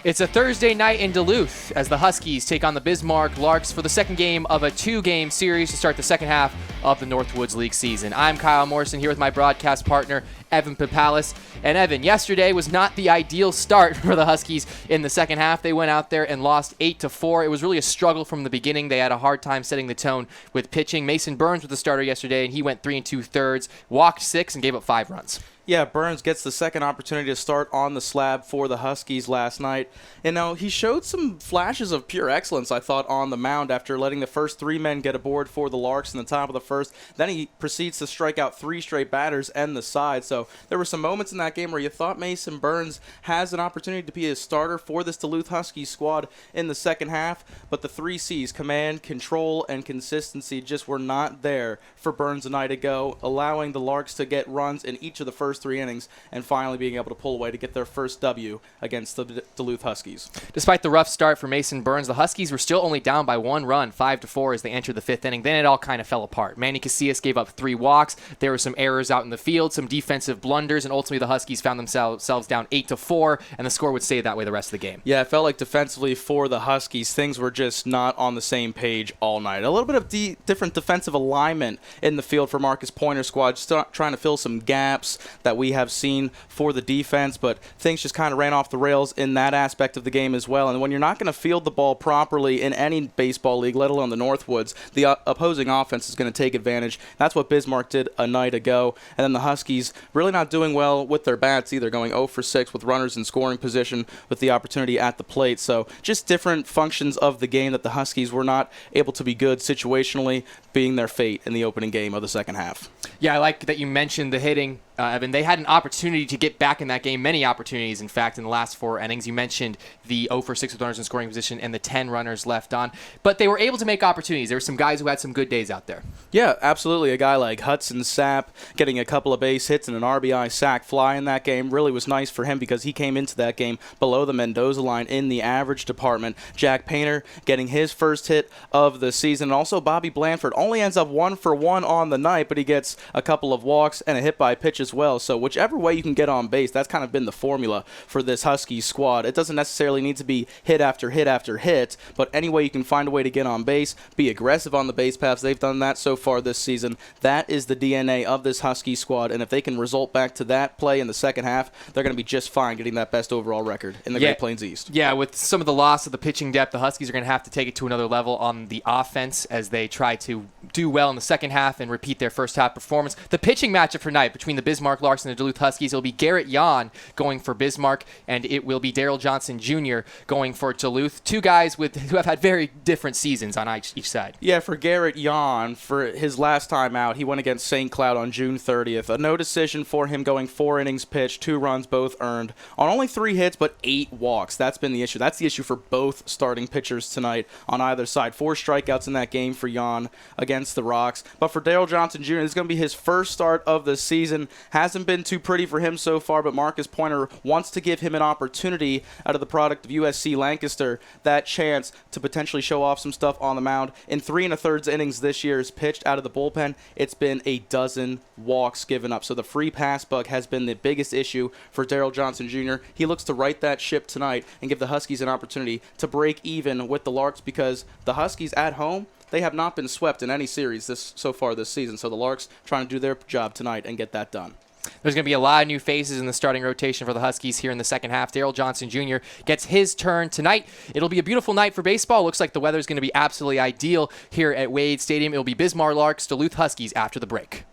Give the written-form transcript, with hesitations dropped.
It's a Thursday night in Duluth as the Huskies take on the Bismarck Larks for the second game of a two-game series to start the second half of the Northwoods League season. I'm Kyle Morrison here with my broadcast partner, Evan Popalis. And Evan, yesterday was not the ideal start for the Huskies in the second half. They went out there and lost 8-4. It was really a struggle from the beginning. They had a hard time setting the tone with pitching. Mason Burns was the starter yesterday, and he went 3 2/3, walked 6, and gave up 5 runs. Yeah, Burns gets the second opportunity to start on the slab for the Huskies last night. And now he showed some flashes of pure excellence, I thought, on the mound after letting the first 3 men get aboard for the Larks in the top of the first. Then he proceeds to strike out 3 straight batters and the side. So there were some moments in that game where you thought Mason Burns has an opportunity to be a starter for this Duluth Huskies squad in the second half. But the 3 C's, command, control, and consistency, just were not there for Burns a night ago, allowing the Larks to get runs in each of the first 3 innings and finally being able to pull away to get their first W against the Duluth Huskies. Despite the rough start for Mason Burns, the Huskies were still only down by 1 run, 5-4, as they entered the 5th inning. Then it all kind of fell apart. Manny Casillas gave up 3 walks. There were some errors out in the field, some defensive blunders, and ultimately the Huskies found themselves down 8-4, and the score would stay that way the rest of the game. Yeah, it felt like defensively for the Huskies, things were just not on the same page all night. A little bit of different defensive alignment in the field for Marcus Pointer's squad, just trying to fill some gaps that we have seen for the defense, but things just kind of ran off the rails in that aspect of the game as well. And when you're not going to field the ball properly in any baseball league, let alone the Northwoods, the opposing offense is going to take advantage. That's what Bismarck did a night ago. And then the Huskies really not doing well with their bats either, going 0 for 6 with runners in scoring position with the opportunity at the plate. So just different functions of the game that the Huskies were not able to be good situationally, being their fate in the opening game of the second half. Yeah, I like that you mentioned the hitting, Evan. They had an opportunity to get back in that game, many opportunities, in fact, in the last 4 innings. You mentioned the 0 for 6 with runners in scoring position and the 10 runners left on. But they were able to make opportunities. There were some guys who had some good days out there. Yeah, absolutely. A guy like Hudson Sapp getting a couple of base hits and an RBI sac fly in that game really was nice for him because he came into that game below the Mendoza line in the average department. Jack Painter getting his first hit of the season. And also Bobby Blanford only ends up 1 for 1 on the night, but he gets a couple of walks and a hit by pitch as well. So whichever way you can get on base, that's kind of been the formula for this Huskies squad. It doesn't necessarily need to be hit after hit after hit, but any way you can find a way to get on base, be aggressive on the base paths. They've done that so far this season. That is the DNA of this Huskies squad, and if they can result back to that play in the second half, they're going to be just fine getting that best overall record in the Great Plains East. Yeah, with some of the loss of the pitching depth, the Huskies are going to have to take it to another level on the offense as they try to do well in the second half and repeat their first half performance. The pitching matchup for tonight between the Bismarck Larks and the Duluth Huskies, it'll be Garrett Yon going for Bismarck, and it will be Daryl Johnson Jr. going for Duluth. 2 guys who have had very different seasons on each side. Yeah, for Garrett Yon, for his last time out, he went against St. Cloud on June 30th. A no decision for him, going 4 innings pitched, 2 runs, both earned, on only 3 hits but 8 walks. That's been the issue. That's the issue for both starting pitchers tonight on either side. 4 strikeouts in that game for Yon against the Rocks. But for Daryl Johnson Jr., this is going to be his first start of the season. Hasn't been too pretty for him so far, but Marcus Pointer wants to give him an opportunity out of the product of USC Lancaster, that chance to potentially show off some stuff on the mound. In 3 1/3 innings this year is pitched out of the bullpen, it's been a dozen walks given up. So the free pass bug has been the biggest issue for Daryl Johnson Jr. He looks to right that ship tonight and give the Huskies an opportunity to break even with the Larks, because the Huskies at home, they have not been swept in any series so far this season. So the Larks trying to do their job tonight and get that done. There's going to be a lot of new faces in the starting rotation for the Huskies here in the second half. Daryl Johnson Jr. gets his turn tonight. It'll be a beautiful night for baseball. Looks like the weather is going to be absolutely ideal here at Wade Stadium. It'll be Bismarck Larks, Duluth Huskies after the break.